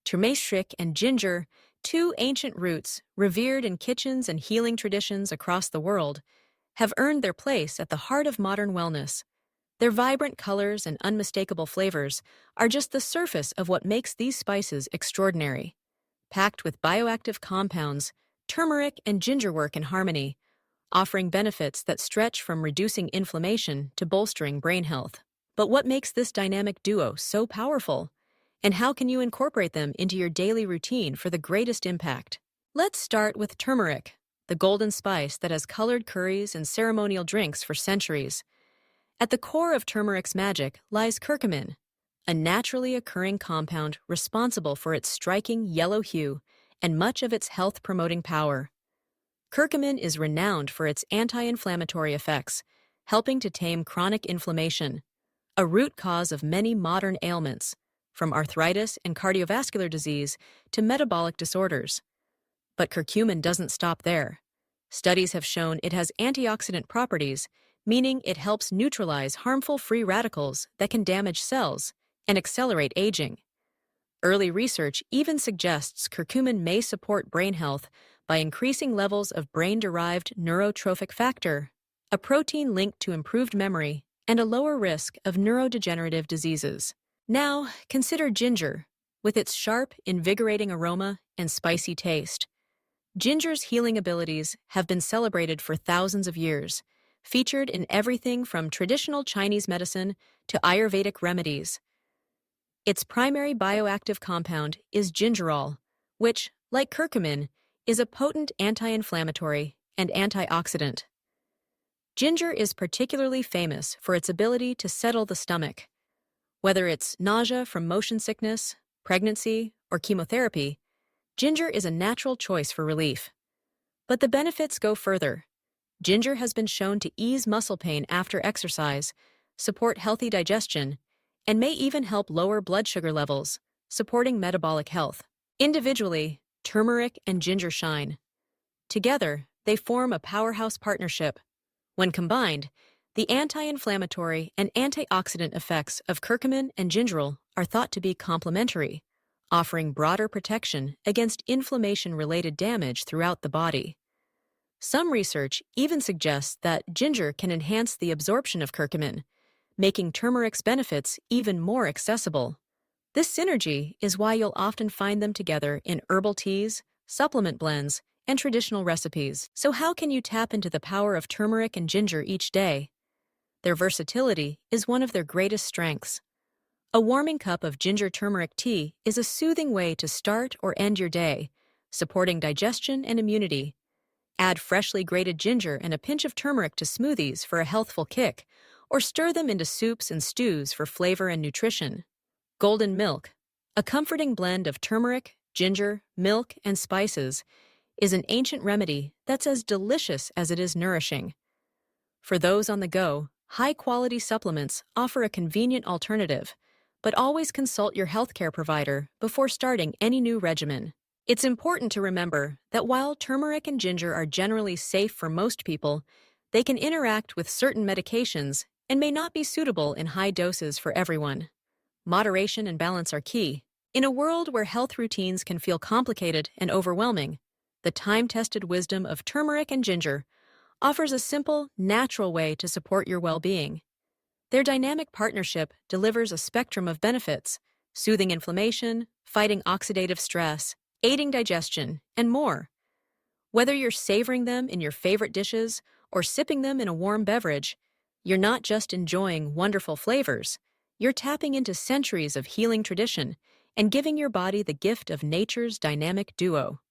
Turmeric and ginger, two ancient roots revered in kitchens and healing traditions across the world, have earned their place at the heart of modern wellness. Their vibrant colors and unmistakable flavors are just the surface of what makes these spices extraordinary. Packed with bioactive compounds, turmeric and ginger work in harmony, offering benefits that stretch from reducing inflammation to bolstering brain health. But what makes this dynamic duo so powerful? And how can you incorporate them into your daily routine for the greatest impact? Let's start with turmeric, the golden spice that has colored curries and ceremonial drinks for centuries. At the core of turmeric's magic lies curcumin, a naturally occurring compound responsible for its striking yellow hue and much of its health-promoting power. Curcumin is renowned for its anti-inflammatory effects, helping to tame chronic inflammation, a root cause of many modern ailments, from arthritis and cardiovascular disease to metabolic disorders. But curcumin doesn't stop there. Studies have shown it has antioxidant properties, meaning it helps neutralize harmful free radicals that can damage cells and accelerate aging. Early research even suggests curcumin may support brain health by increasing levels of brain-derived neurotrophic factor, a protein linked to improved memory and a lower risk of neurodegenerative diseases. Now, consider ginger, with its sharp, invigorating aroma and spicy taste. Ginger's healing abilities have been celebrated for thousands of years, featured in everything from traditional Chinese medicine to Ayurvedic remedies. Its primary bioactive compound is gingerol, which, like curcumin, is a potent anti-inflammatory and antioxidant. Ginger is particularly famous for its ability to settle the stomach. Whether it's nausea from motion sickness, pregnancy, or chemotherapy, ginger is a natural choice for relief. But the benefits go further. Ginger has been shown to ease muscle pain after exercise, support healthy digestion, and may even help lower blood sugar levels, supporting metabolic health. Individually, turmeric and ginger shine. Together, they form a powerhouse partnership. When combined, the anti-inflammatory and antioxidant effects of curcumin and gingerol are thought to be complementary, offering broader protection against inflammation-related damage throughout the body. Some research even suggests that ginger can enhance the absorption of curcumin, making turmeric's benefits even more accessible. This synergy is why you'll often find them together in herbal teas, supplement blends, and traditional recipes. So how can you tap into the power of turmeric and ginger each day? Their versatility is one of their greatest strengths. A warming cup of ginger turmeric tea is a soothing way to start or end your day, supporting digestion and immunity. Add freshly grated ginger and a pinch of turmeric to smoothies for a healthful kick, or stir them into soups and stews for flavor and nutrition. Golden milk, a comforting blend of turmeric, ginger, milk, and spices, is an ancient remedy that's as delicious as it is nourishing. For those on the go, high-quality supplements offer a convenient alternative, but always consult your healthcare provider before starting any new regimen. It's important to remember that while turmeric and ginger are generally safe for most people, they can interact with certain medications and may not be suitable in high doses for everyone. Moderation and balance are key. In a world where health routines can feel complicated and overwhelming, the time-tested wisdom of turmeric and ginger offers a simple, natural way to support your well-being. Their dynamic partnership delivers a spectrum of benefits, soothing inflammation, fighting oxidative stress, aiding digestion, and more. Whether you're savoring them in your favorite dishes or sipping them in a warm beverage, you're not just enjoying wonderful flavors, you're tapping into centuries of healing tradition and giving your body the gift of nature's dynamic duo.